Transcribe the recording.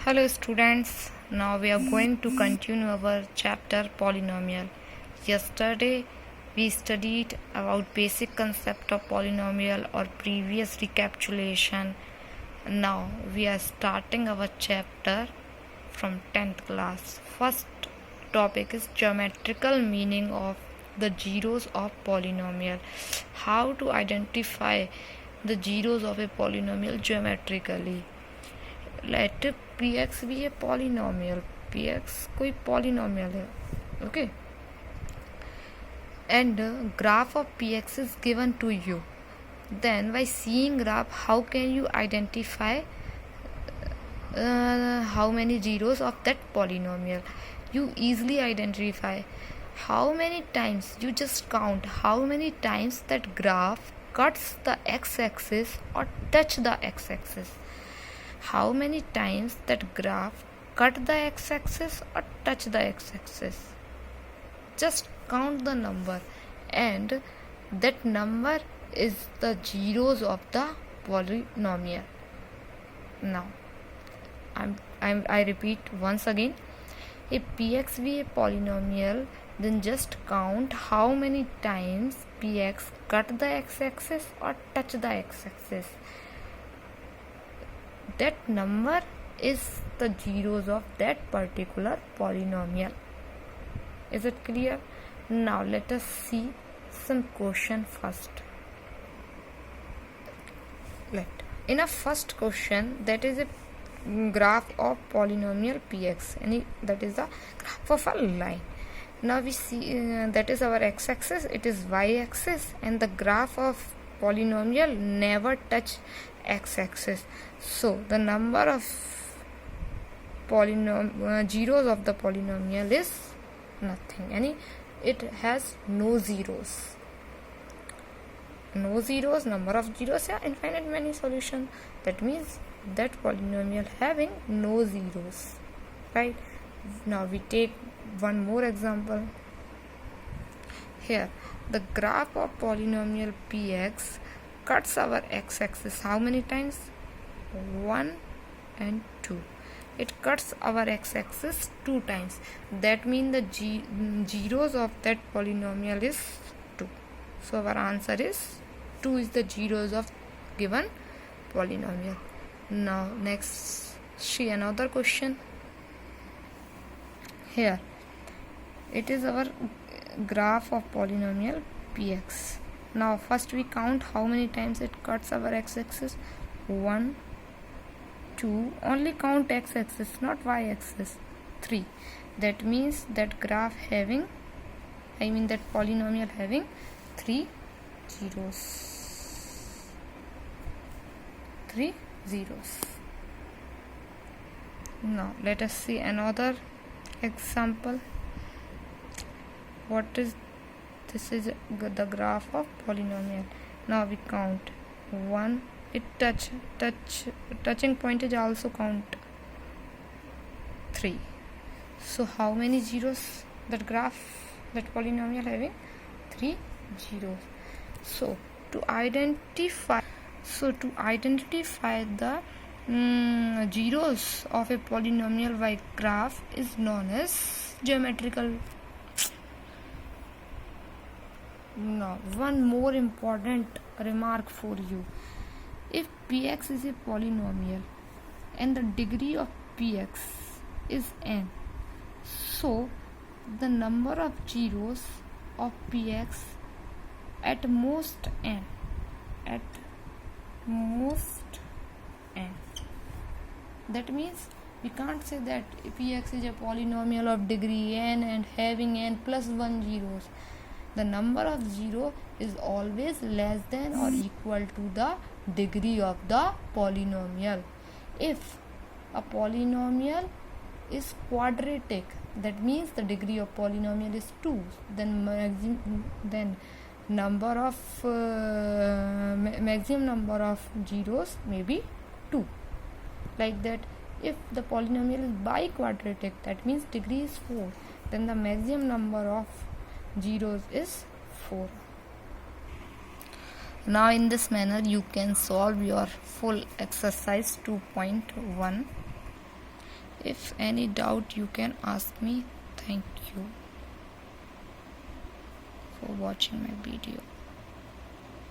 Hello students, now we are going to continue our chapter polynomial. Yesterday we studied about basic concept of polynomial or previous recapitulation. Now we are starting our chapter from 10th class. First topic is geometrical meaning of the zeros of polynomial. How to identify the zeros of a polynomial geometrically. Let P X भी है polynomial P X कोई polynomial है okay and graph of P X is given to you then by seeing graph how can you identify how many zeros of that polynomial. You easily identify how many times, you just count how many times that graph cuts the x-axis or touch the x-axis. How many times that graph cut the x-axis or touch the x-axis. Just count the number and that number is the zeros of the polynomial. Now I repeat once again, if px be a polynomial, then just count how many times px cut the x-axis or touch the x-axis. That number is the zeros of that particular polynomial. Is it clear? Now let us see some question first. In a first question, that is a graph of polynomial px, and that is the graph of a line. Now we see that is our x-axis, it is y-axis, and the graph of polynomial never touch x-axis. So the number of zeros of the polynomial is nothing, and it has no zeros. No zeros, number of zeros, yeah, infinite many solution. That means that polynomial having no zeros, right? Now we take one more example. Here the graph of polynomial px cuts our x-axis how many times? 1 and 2. It cuts our x-axis 2 times. That means the zeros of that polynomial is 2. So our answer is 2 is the zeros of given polynomial. Now next see another question. Here it is our graph of polynomial px. Now first we count how many times it cuts our x-axis. 1, 2, only count x-axis, not y-axis. 3. That means that graph having, that polynomial having 3 zeros. 3 zeros. Now let us see another example. This is the graph of polynomial. Now we count 1. It touching point is also count 3. So how many zeros that graph, that polynomial having 3 zeros. So to identify the zeros of a polynomial by graph is known as geometrical. Now one more important remark for you. If px is a polynomial and the degree of px is n, so the number of zeros of px at most n. That means we can't say that px is a polynomial of degree n and having n plus 1 zeros. The number of zero is always less than or equal to the degree of the polynomial. If a polynomial is quadratic, that means the degree of polynomial is 2, then maximum number of zeros may be 2. Like that, if the polynomial is biquadratic, that means degree is 4, then the maximum number of zeros is 4. Now in this manner you can solve your full exercise 2.1. If any doubt, you can ask me. Thank you for watching my video.